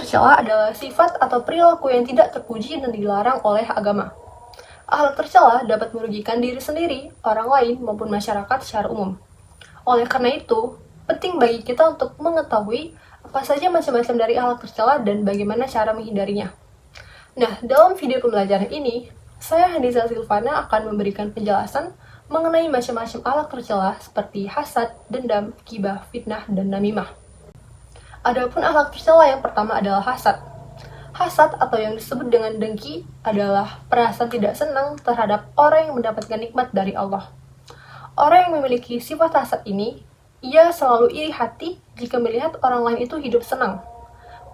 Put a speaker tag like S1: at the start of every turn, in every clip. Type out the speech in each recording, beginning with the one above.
S1: tercela adalah sifat atau perilaku yang tidak terpuji dan dilarang oleh agama. Akhlak tercela dapat merugikan diri sendiri, orang lain, maupun masyarakat secara umum. Oleh karena itu, penting bagi kita untuk mengetahui apa saja macam-macam dari akhlak tercela dan bagaimana cara menghindarinya. Nah, dalam video pembelajaran ini, saya Hadiza Silvana akan memberikan penjelasan mengenai macam-macam akhlak tercela seperti hasad, dendam, ghibah, fitnah, dan namimah. Adapun akhlak tercela yang pertama adalah hasad. Hasad atau yang disebut dengan dengki adalah perasaan tidak senang terhadap orang yang mendapatkan nikmat dari Allah. Orang yang memiliki sifat hasad ini, ia selalu iri hati jika melihat orang lain itu hidup senang.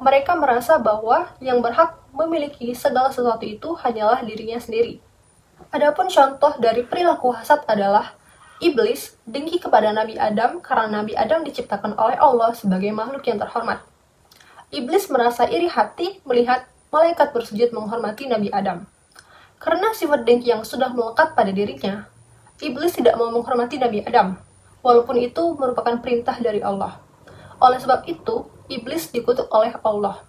S1: Mereka merasa bahwa yang berhak memiliki segala sesuatu itu hanyalah dirinya sendiri. Adapun contoh dari perilaku hasad adalah iblis dengki kepada Nabi Adam karena Nabi Adam diciptakan oleh Allah sebagai makhluk yang terhormat. Iblis merasa iri hati melihat malaikat bersujud menghormati Nabi Adam. Karena sifat dengki yang sudah melekat pada dirinya, iblis tidak mau menghormati Nabi Adam, walaupun itu merupakan perintah dari Allah. Oleh sebab itu, iblis dikutuk oleh Allah.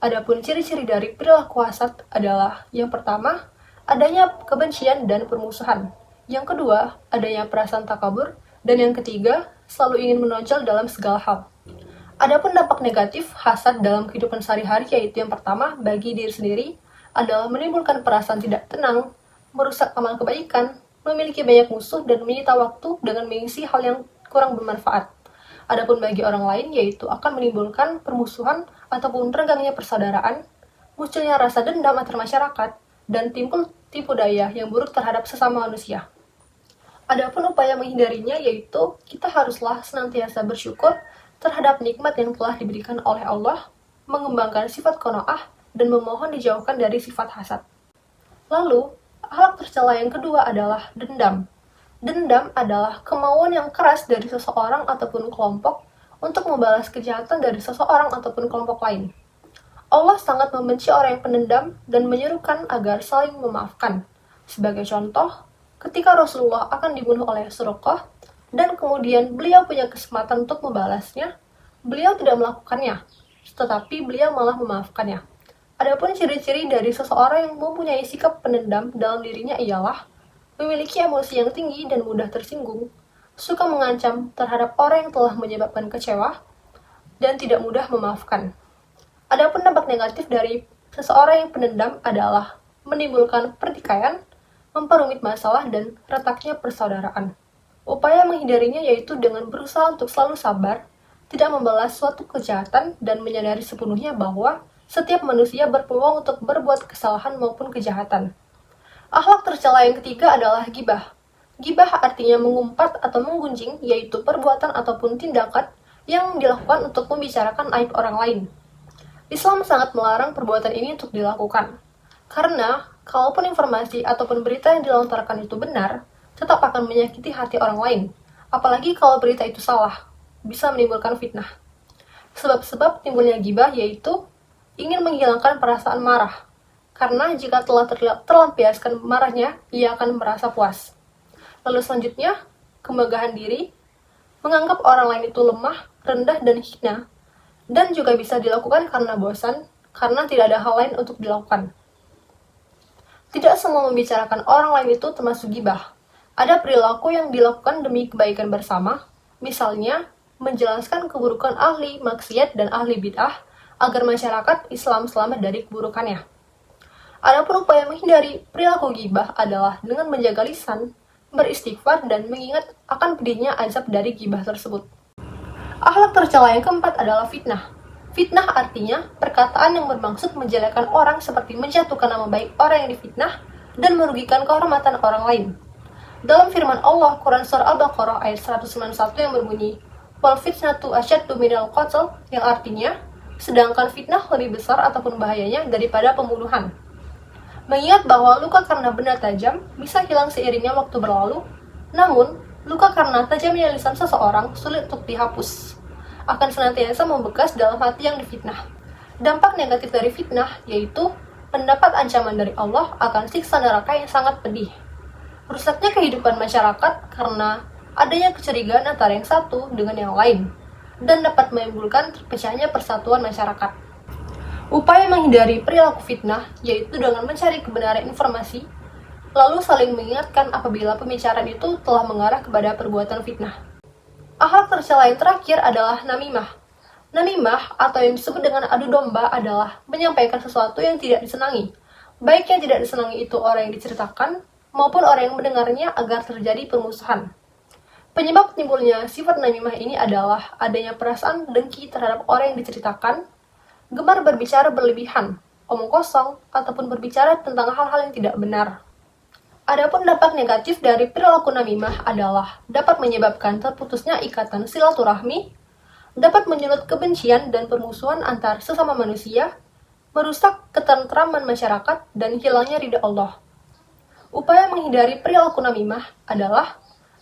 S1: Adapun ciri-ciri dari perilaku hasad adalah yang pertama, adanya kebencian dan permusuhan. Yang kedua, adanya perasaan takabur. Dan yang ketiga, selalu ingin menonjol dalam segala hal. Adapun dampak negatif hasad dalam kehidupan sehari-hari yaitu yang pertama, bagi diri sendiri, adalah menimbulkan perasaan tidak tenang, merusak amal kebaikan, memiliki banyak musuh, dan menyita waktu dengan mengisi hal yang kurang bermanfaat. Adapun bagi orang lain yaitu akan menimbulkan permusuhan ataupun renggangnya persaudaraan, munculnya rasa dendam antar masyarakat, dan timbul tipu daya yang buruk terhadap sesama manusia. Adapun upaya menghindarinya yaitu kita haruslah senantiasa bersyukur terhadap nikmat yang telah diberikan oleh Allah, mengembangkan sifat qanaah, dan memohon dijauhkan dari sifat hasad. Lalu, akhlak tercela yang kedua adalah dendam. Dendam adalah kemauan yang keras dari seseorang ataupun kelompok untuk membalas kejahatan dari seseorang ataupun kelompok lain. Allah sangat membenci orang yang pendendam dan menyerukan agar saling memaafkan. Sebagai contoh, ketika Rasulullah akan dibunuh oleh Suraqah, dan kemudian beliau punya kesempatan untuk membalasnya, beliau tidak melakukannya, tetapi beliau malah memaafkannya. Adapun ciri-ciri dari seseorang yang mempunyai sikap pendendam dalam dirinya ialah memiliki emosi yang tinggi dan mudah tersinggung, suka mengancam terhadap orang yang telah menyebabkan kecewa, dan tidak mudah memaafkan. Adapun dampak negatif dari seseorang yang pendendam adalah menimbulkan pertikaian, memperumit masalah, dan retaknya persaudaraan. Upaya menghindarinya yaitu dengan berusaha untuk selalu sabar, tidak membalas suatu kejahatan, dan menyadari sepenuhnya bahwa setiap manusia berpeluang untuk berbuat kesalahan maupun kejahatan. Akhlak tercela yang ketiga adalah ghibah. Ghibah artinya mengumpat atau menggunjing, yaitu perbuatan ataupun tindakan yang dilakukan untuk membicarakan aib orang lain. Islam sangat melarang perbuatan ini untuk dilakukan, karena kalaupun informasi ataupun berita yang dilontarkan itu benar, tetap akan menyakiti hati orang lain, apalagi kalau berita itu salah, bisa menimbulkan fitnah. Sebab-sebab timbulnya ghibah yaitu ingin menghilangkan perasaan marah, karena jika telah terlampiaskan marahnya, ia akan merasa puas. Lalu selanjutnya, kemegahan diri, menganggap orang lain itu lemah, rendah, dan hina, dan juga bisa dilakukan karena bosan, karena tidak ada hal lain untuk dilakukan. Tidak semua membicarakan orang lain itu termasuk ghibah. Ada perilaku yang dilakukan demi kebaikan bersama, misalnya menjelaskan keburukan ahli maksiat dan ahli bid'ah agar masyarakat Islam selamat dari keburukannya. Adapun upaya menghindari perilaku ghibah adalah dengan menjaga lisan, beristighfar, dan mengingat akan pedihnya azab dari ghibah tersebut. Akhlak tercela yang keempat adalah fitnah. Fitnah artinya perkataan yang bermaksud menjelekkan orang seperti menjatuhkan nama baik orang yang difitnah dan merugikan kehormatan orang lain. Dalam firman Allah, Quran Surah Al-Baqarah ayat 191 yang berbunyi, "Wal fitnatu asyaddu minal qatl", yang artinya, sedangkan fitnah lebih besar ataupun bahayanya daripada pembunuhan. Mengingat bahwa luka karena benda tajam bisa hilang seiringnya waktu berlalu, namun luka karena tajamnya lisan seseorang sulit untuk dihapus, akan senantiasa membekas dalam hati yang difitnah. Dampak negatif dari fitnah yaitu mendapat ancaman dari Allah akan siksa neraka yang sangat pedih. Rusaknya kehidupan masyarakat karena adanya kecurigaan antara yang satu dengan yang lain, dan dapat menimbulkan terpecahnya persatuan masyarakat. Upaya menghindari perilaku fitnah yaitu dengan mencari kebenaran informasi, lalu saling mengingatkan apabila pembicaraan itu telah mengarah kepada perbuatan fitnah. Akhlak tercela yang terakhir adalah namimah. Namimah atau yang disebut dengan adu domba adalah menyampaikan sesuatu yang tidak disenangi, baik yang tidak disenangi itu orang yang diceritakan maupun orang yang mendengarnya agar terjadi permusuhan. Penyebab timbulnya sifat namimah ini adalah adanya perasaan dengki terhadap orang yang diceritakan, gemar berbicara berlebihan, omong kosong, ataupun berbicara tentang hal-hal yang tidak benar. Adapun dampak negatif dari perilaku namimah adalah dapat menyebabkan terputusnya ikatan silaturahmi, dapat menyulut kebencian dan permusuhan antar sesama manusia, merusak ketentraman masyarakat, dan hilangnya ridha Allah. Upaya menghindari perilaku namimah adalah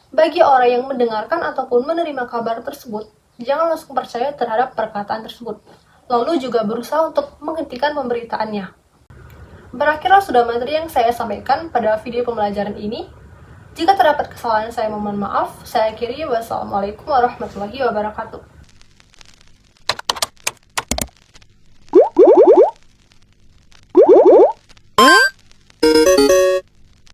S1: bagi orang yang mendengarkan ataupun menerima kabar tersebut, jangan langsung percaya terhadap perkataan tersebut, lalu juga berusaha untuk menghentikan pemberitaannya. Berakhirlah sudah materi yang saya sampaikan pada video pembelajaran ini. Jika terdapat kesalahan, saya mohon maaf. Saya akhiri. Wassalamualaikum warahmatullahi wabarakatuh.